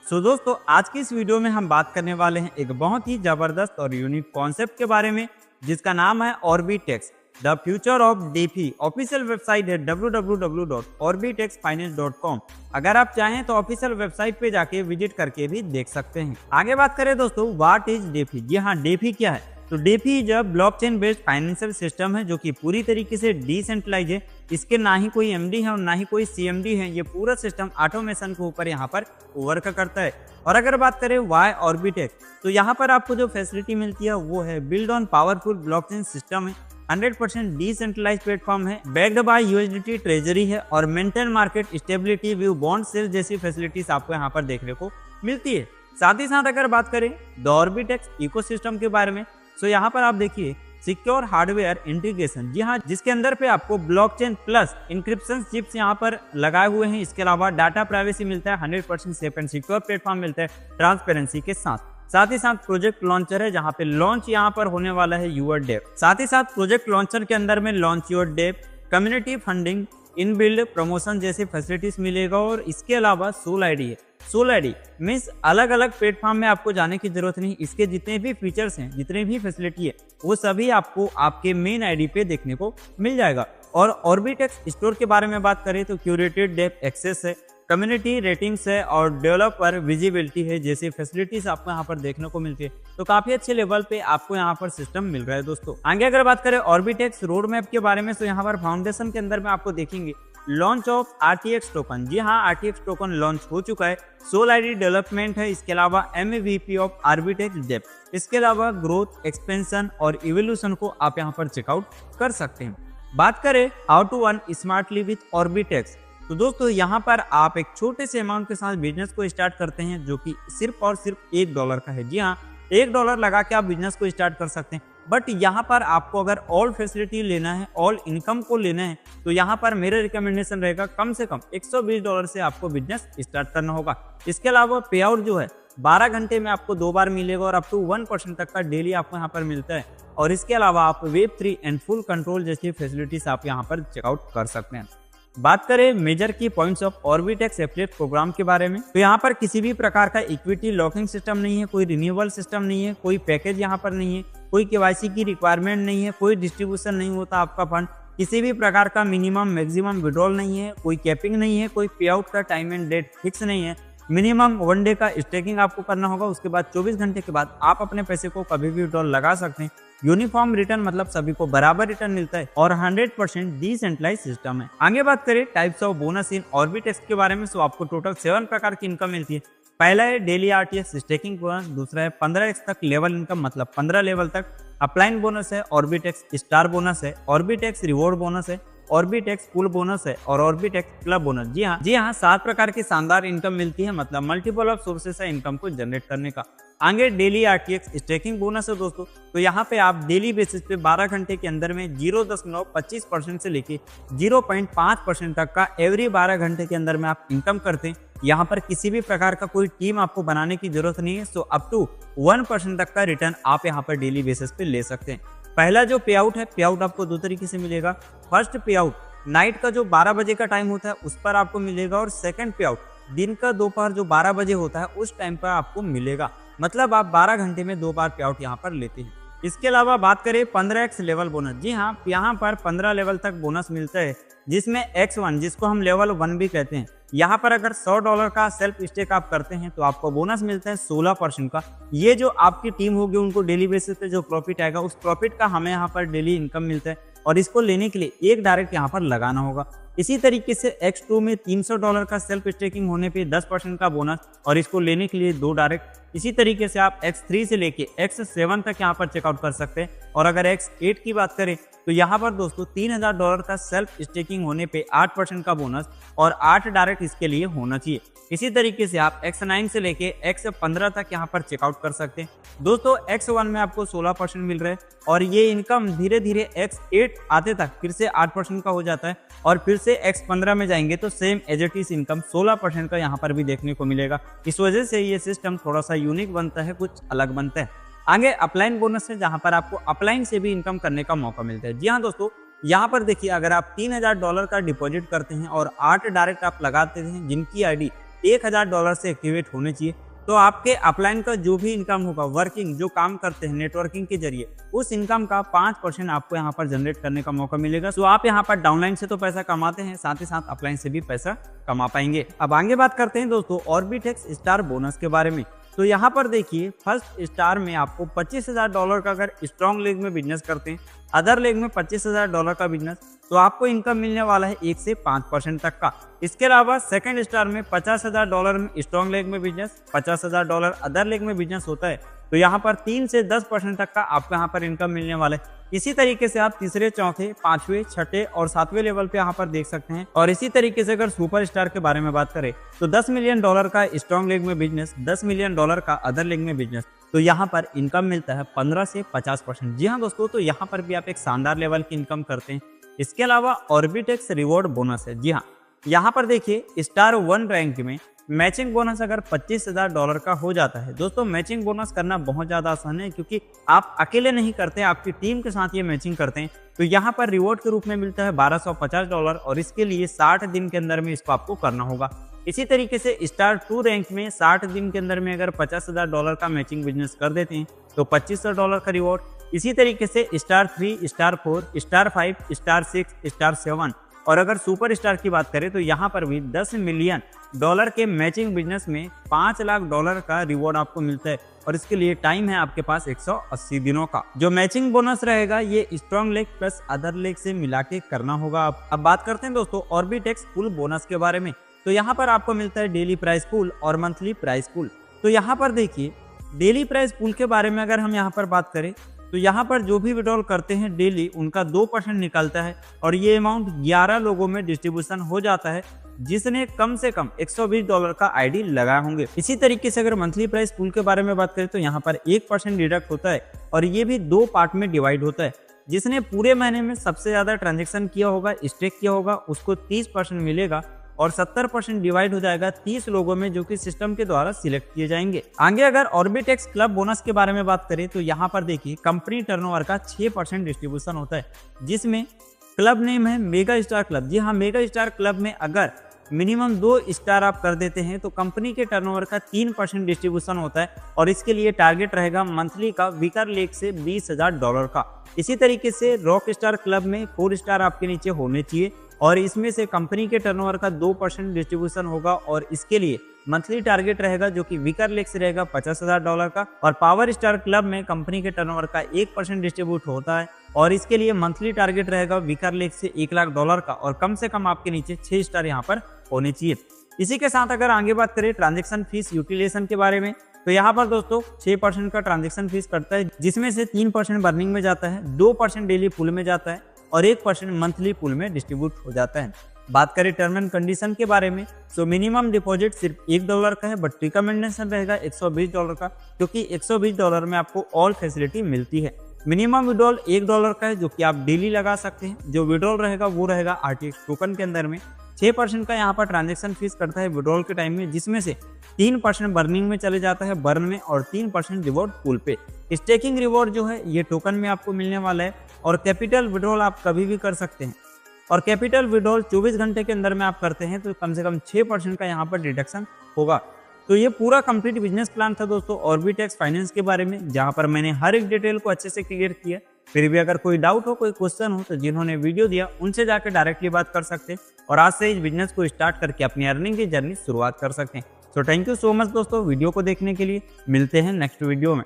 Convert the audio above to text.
दोस्तों आज की इस वीडियो में हम बात करने वाले हैं एक बहुत ही जबरदस्त और यूनिक कॉन्सेप्ट के बारे में जिसका नाम है Orbitex the future of DeFi. Official website है www.orbitexfinance.com। अगर आप चाहें तो ऑफिशियल वेबसाइट पे जाके विजिट करके भी देख सकते हैं। आगे बात करें दोस्तों व्हाट इज डीफी। जी हाँ, डीफी क्या है? तो डीफी जब ब्लॉकचेन बेस्ड फाइनेंशियल सिस्टम है जो कि पूरी तरीके से डिसेंट्रलाइज है। इसके ना ही कोई एमडी है और ना ही कोई सीएमडी है। ये पूरा सिस्टम ऑटोमेशन के ऊपर यहाँ पर वर्क करता है। और अगर बात करें वाई ऑर्बिटेक्स, तो यहाँ पर आपको जो फैसिलिटी मिलती है वो है build on powerful blockchain system है, 100% डिसेंट्रलाइज प्लेटफॉर्म है, बैक्ड बाय यूएसडीटी ट्रेजरी है और maintain market stability via bond sale जैसी फैसिलिटीज आपको यहाँ पर देखने को मिलती है। साथ ही साथ अगर बात करें द ऑर्बिटेक्स इकोसिस्टम के बारे में, तो यहाँ पर आप देखिए सिक्योर हार्डवेयर इंटीग्रेशन, जी हाँ, जिसके अंदर पे आपको ब्लॉकचेन प्लस इंक्रिप्शन चिप्स यहाँ पर लगाए हुए हैं। इसके अलावा डाटा प्राइवेसी मिलता है, 100% सेफ एंड सिक्योर प्लेटफॉर्म मिलता है ट्रांसपेरेंसी के साथ। साथ ही साथ प्रोजेक्ट लॉन्चर है जहाँ पे लॉन्च यहाँ पर होने वाला है यूर डेव। साथ ही साथ प्रोजेक्ट लॉन्चर के अंदर में launch your dev, community funding, in build promotion जैसी फैसिलिटीज मिलेगा। और इसके अलावा सोल आईडी है। सोल आईडी मीन्स अलग अलग प्लेटफॉर्म में आपको जाने की जरूरत नहीं। इसके जितने भी फीचर्स हैं, जितने भी फैसिलिटी है, वो सभी आपको आपके मेन आईडी पे देखने को मिल जाएगा। और ऑर्बिटेक्स स्टोर के बारे में बात करें तो क्यूरेटेड डेप एक्सेस है, कम्युनिटी रेटिंग्स है और डेवलपर विजिबिलिटी है जैसी फैसिलिटीज आपको यहाँ पर देखने को मिलती है। तो काफी अच्छे लेवल पे आपको यहाँ पर सिस्टम मिल रहा है दोस्तों। आगे अगर बात करें ऑर्बिटेक्स रोड मैप के बारे में, तो यहाँ पर फाउंडेशन के अंदर में आपको देखेंगे लॉन्च ऑफ आरटीएक्स टोकन। जी हाँ, आरटीएक्स टोकन लॉन्च हो चुका है। सोल आईडी डेवलपमेंट है। इसके अलावा MVP ऑफ ऑर्बिटेक्स डेप। इसके अलावा ग्रोथ, एक्सपेंशन और इवोल्यूशन को आप यहाँ पर चेकआउट कर सकते हैं। बात करें how to earn smartly with Orbitex, तो दोस्तों यहाँ पर आप एक छोटे से अमाउंट के साथ बिजनेस को स्टार्ट करते हैं जो कि सिर्फ और सिर्फ $1 का है। जी हाँ, $1 लगा के आप बिजनेस को स्टार्ट कर सकते हैं। बट यहाँ पर आपको अगर ऑल फैसिलिटी लेना है, ऑल इनकम को लेना है, तो यहाँ पर मेरा रिकमेंडेशन रहेगा कम से कम $120 से आपको बिजनेस स्टार्ट करना होगा। इसके अलावा पे आउट जो है 12 घंटे में आपको 2 बार मिलेगा और अप टू 1% तक का डेली आपको यहाँ पर मिलता है। और इसके अलावा आप Web3 एंड फुल कंट्रोल जैसी फैसिलिटीज आप यहाँ पर चेकआउट कर सकते हैं। बात करें मेजर की पॉइंट्स ऑफ ऑर्बिटेक्स एफिलिएट प्रोग्राम के बारे में, तो यहाँ पर किसी भी प्रकार का इक्विटी लॉकिंग सिस्टम नहीं है, कोई रिन्यूअल सिस्टम नहीं है, कोई पैकेज यहाँ पर नहीं है, कोई केवाईसी की रिक्वायरमेंट नहीं है, कोई डिस्ट्रीब्यूशन नहीं होता आपका फंड, किसी भी प्रकार का मिनिमम मैक्सिमम विड्रॉल नहीं है, कोई कैपिंग नहीं है, कोई पे आउट का टाइम एंड डेट फिक्स नहीं है। मिनिमम 1 डे का स्टेकिंग आपको करना होगा। उसके बाद 24 घंटे के बाद आप अपने पैसे को कभी भी विड्रॉल लगा सकते हैं। यूनिफॉर्म रिटर्न मतलब सभी को बराबर रिटर्न मिलता है और 100% डिसेंट्रलाइज सिस्टम है। आगे बात करें टाइप्स ऑफ बोनस इन ऑर्बिटेक्स के बारे में, तो आपको टोटल 7 प्रकार की इनकम मिलती है। पहला है डेली आरटीएस स्टेकिंग बोनस, दूसरा है 15x तक लेवल इनकम मतलब 15 लेवल तक, अपलाइन बोनस है, ऑर्बिटेक्स स्टार बोनस है, ऑर्बिटेक्स रिवॉर्ड बोनस है, ऑर्बिटेक्स फुल बोनस है और ऑर्बिटेक्स क्लब बोनस। जी हाँ, 7 प्रकार की शानदार इनकम मिलती है, मतलब मल्टीपल ऑफ सोर्सेस है इनकम को जनरेट करने का। आगे डेली आरटीएक्स स्टेकिंग बोनस है दोस्तों, तो यहाँ पे आप डेली बेसिस पे 12 घंटे के अंदर में 0.25% से लेके 0.5% तक का एवरी 12 घंटे के अंदर में आप इनकम करते हैं। यहाँ पर किसी भी प्रकार का कोई टीम आपको बनाने की जरूरत नहीं है। सो अप टू 1% तक का रिटर्न आप यहाँ पर डेली बेसिस पे ले सकते हैं। पहला जो पे आउट है, पे आउट आपको 2 तरीके से मिलेगा। फर्स्ट पे आउट नाइट का जो 12 बजे का टाइम होता है उस पर आपको मिलेगा, और सेकंड पे आउट दिन का दोपहर जो 12 बजे होता है उस टाइम पर आपको मिलेगा। मतलब आप 12 घंटे में 2 बार पे आउट यहाँ पर लेते हैं। इसके अलावा बात करें 15x लेवल बोनस। जी हाँ, यहाँ पर 15 लेवल तक बोनस मिलता है, जिसमें X1 जिसको हम लेवल 1 भी कहते हैं। यहाँ पर अगर $100 का सेल्फ स्टेक आप करते हैं तो आपको बोनस मिलता है 16% का। ये जो आपकी टीम होगी उनको डेली बेसिस पे जो प्रॉफिट आएगा उस प्रॉफिट का हमें यहाँ पर डेली इनकम मिलता है, और इसको लेने के लिए एक डायरेक्ट यहाँ पर लगाना होगा। इसी तरीके से X2 में $300 का सेल्फ स्टेकिंग होने पे 10% का बोनस, और इसको लेने के लिए 2 डायरेक्ट। इसी तरीके से आप X3 से लेके X7 तक यहाँ पर चेकआउट कर सकते हैं। और अगर X8 की बात करें तो यहाँ पर दोस्तों $3000 का सेल्फ स्टेकिंग होने पे 8% का बोनस और 8 डायरेक्ट इसके लिए होना चाहिए। इसी तरीके से आप X9 से लेके X15 तक यहाँ पर चेकआउट कर सकते हैं। दोस्तों X1 में आपको 16% मिल रहा है, और ये इनकम धीरे धीरे X8 आते तक फिर से 8% का हो जाता है, और फिर से X15 में जाएंगे तो same as it is income 16% का यहाँ पर भी देखने को मिलेगा। इस वजह से ये सिस्टम थोड़ा सा यूनिक बनता है, कुछ अलग बनता है। आगे अपलाइन बोनस है, जहाँ पर आपको अपलाइन से भी इनकम करने का मौका मिलता है। जी हाँ दोस्तों, यहाँ पर देखिए, अगर आप $3000 का डिपॉजिट करते हैं और 8 डायरेक्ट आप लगाते हैं जिनकी आईडी $1000 से एक्टिवेट होने चाहिए। तो आपके अपलाइन का जो भी इनकम होगा, वर्किंग जो काम करते हैं नेटवर्किंग के जरिए, उस इनकम का 5% आपको यहाँ पर जनरेट करने का मौका मिलेगा। तो आप यहाँ पर डाउनलाइन से तो पैसा कमाते हैं, साथ ही साथ अपलाइन से भी पैसा कमा पाएंगे। अब आगे बात करते हैं दोस्तों ऑर्बिटेक्स स्टार बोनस के बारे में। तो यहाँ पर देखिए फर्स्ट स्टार में आपको $25,000 का अगर स्ट्रॉन्ग लेग में बिजनेस करते हैं, अदर लेग में $25,000 का बिजनेस, तो आपको इनकम मिलने वाला है 1 से 5% तक का। इसके अलावा सेकंड स्टार में $50,000 में स्ट्रॉन्ग लेग में बिजनेस, $50,000 अदर लेग में बिजनेस होता है, तो यहाँ पर 3 से 10% तक का आपको यहाँ पर इनकम मिलने वाला है। इसी तरीके से आप तीसरे, चौथे, पांचवें, छठे और सातवें लेवल पे यहाँ पर देख सकते हैं। और इसी तरीके से अगर सुपर स्टार के बारे में बात करें तो $10 मिलियन का स्ट्रॉन्ग लेग में बिजनेस, $10 मिलियन का अदर लेग में बिजनेस, तो यहाँ पर इनकम मिलता है 15 से 50%। जी हाँ दोस्तों, तो यहाँ पर भी आप एक शानदार लेवल की इनकम करते हैं। इसके अलावा ऑर्बिटेक्स रिवॉर्ड बोनस है। जी हाँ, यहाँ पर देखिए स्टार 1 रैंक में मैचिंग बोनस अगर $25,000 का हो जाता है। दोस्तों मैचिंग बोनस करना बहुत ज़्यादा आसान है, क्योंकि आप अकेले नहीं करते, आपकी टीम के साथ ये मैचिंग करते हैं। तो यहाँ पर रिवॉर्ड के रूप में मिलता है $1250 और इसके लिए 60 दिन के अंदर में इसको आपको करना होगा। इसी तरीके से स्टार 2 रैंक में 60 दिन के अंदर में अगर $50,000 का मैचिंग बिजनेस कर देते हैं तो $2500 का रिवॉर्ड। इसी तरीके से star 3, star 4, star 5, star 6, star 7 और अगर सुपर स्टार की बात करें तो यहाँ पर भी $10 मिलियन के मैचिंग बिजनेस में $5 लाख का रिवॉर्ड आपको मिलता है और इसके लिए टाइम है आपके पास 180 दिनों का। जो मैचिंग बोनस रहेगा ये strong leg plus other leg से मिला के करना होगा। अब बात करते हैं दोस्तों ऑर्बिटेक्स पूल बोनस के बारे में। तो यहाँ पर आपको मिलता है डेली प्राइस पूल और मंथली प्राइस पूल। तो यहाँ पर देखिए डेली प्राइस पूल के बारे में अगर हम यहाँ पर बात करें तो यहाँ पर जो भी विड्रॉल करते हैं डेली उनका 2% निकलता है और ये अमाउंट 11 लोगों में डिस्ट्रीब्यूशन हो जाता है जिसने कम से कम $120 का आईडी लगाए होंगे। इसी तरीके से अगर मंथली प्राइस पूल के बारे में बात करें तो यहाँ पर 1% डिडक्ट होता है और ये भी 2 पार्ट में डिवाइड होता है। जिसने पूरे महीने में सबसे ज्यादा ट्रांजेक्शन किया होगा, स्टेक किया होगा, उसको 30% मिलेगा और 70% डिवाइड हो जाएगा 30 लोगों में जो कि सिस्टम के द्वारा सिलेक्ट किए जाएंगे। आगे अगर ऑर्बिटेक्स क्लब बोनस के बारे में बात करें तो यहाँ पर देखिए कंपनी टर्नओवर का 6% डिस्ट्रीब्यूशन होता है, जिसमें क्लब नेम है मेगा स्टार क्लब। जी हाँ, मेगा स्टार क्लब में अगर मिनिमम 2 स्टार आप कर देते हैं तो कंपनी के टर्नओवर का 3% डिस्ट्रीब्यूशन होता है और इसके लिए टारगेट रहेगा मंथली का वीकर लेग से $20,000 का। इसी तरीके से रॉक स्टार क्लब में 4 स्टार आपके नीचे होने चाहिए और इसमें से कंपनी के टर्नओवर का 2% डिस्ट्रीब्यूशन होगा और इसके लिए मंथली टारगेट रहेगा जो कि वीकर लेग से रहेगा $50,000 का। और पावर स्टार क्लब में कंपनी के टर्नओवर का 1% डिस्ट्रीब्यूट होता है और इसके लिए मंथली टारगेट रहेगा वीकर लेग से $1 लाख का और कम से कम आपके नीचे 6 स्टार यहाँ पर होने चाहिए। इसी के साथ अगर आगे बात करें ट्रांजेक्शन फीस यूटिलाइजेशन के बारे में तो यहाँ पर दोस्तों 6% का ट्रांजेक्शन फीस कटता है, जिसमें से 3% बर्निंग में जाता है, 2% डेली पूल में जाता है और 1% मंथली पूल में डिस्ट्रीब्यूट हो जाता है। बात करें टर्म एंड कंडीशन के बारे में तो मिनिमम डिपॉजिट सिर्फ $1 का है, बट रिकमेंडेशन रहेगा $120 का, क्योंकि $120 में आपको ऑल फैसिलिटी मिलती है। मिनिमम विड्रॉल $1 का है जो कि आप डेली लगा सकते हैं। जो विड्रॉल रहेगा वो रहेगा RTX टोकन के अंदर में। 6% का यहाँ पर ट्रांजेक्शन फीस करता है विड्रॉल के टाइम में, जिसमें से 3% बर्निंग में चले जाता है बर्न में और 3% रिवॉर्ड पूल पे। स्टेकिंग रिवॉर्ड जो है ये टोकन में आपको मिलने वाला है और कैपिटल विड्रॉल आप कभी भी कर सकते हैं और कैपिटल विड्रॉल 24 घंटे के अंदर में आप करते हैं तो कम से कम 6% का यहाँ पर डिडक्शन होगा। तो ये पूरा कंप्लीट बिजनेस प्लान था दोस्तों ऑर्बिटेक्स फाइनेंस के बारे में, जहाँ पर मैंने हर एक डिटेल को अच्छे से क्लियर किया। फिर भी अगर कोई डाउट हो, कोई क्वेश्चन हो तो जिन्होंने वीडियो दिया उनसे जाकर डायरेक्टली बात कर सकते हैं और आज से इस बिजनेस को स्टार्ट करके अपनी अर्निंग की जर्नी शुरुआत कर सकते हैं। So thank you so much दोस्तों वीडियो को देखने के लिए। मिलते हैं नेक्स्ट वीडियो में।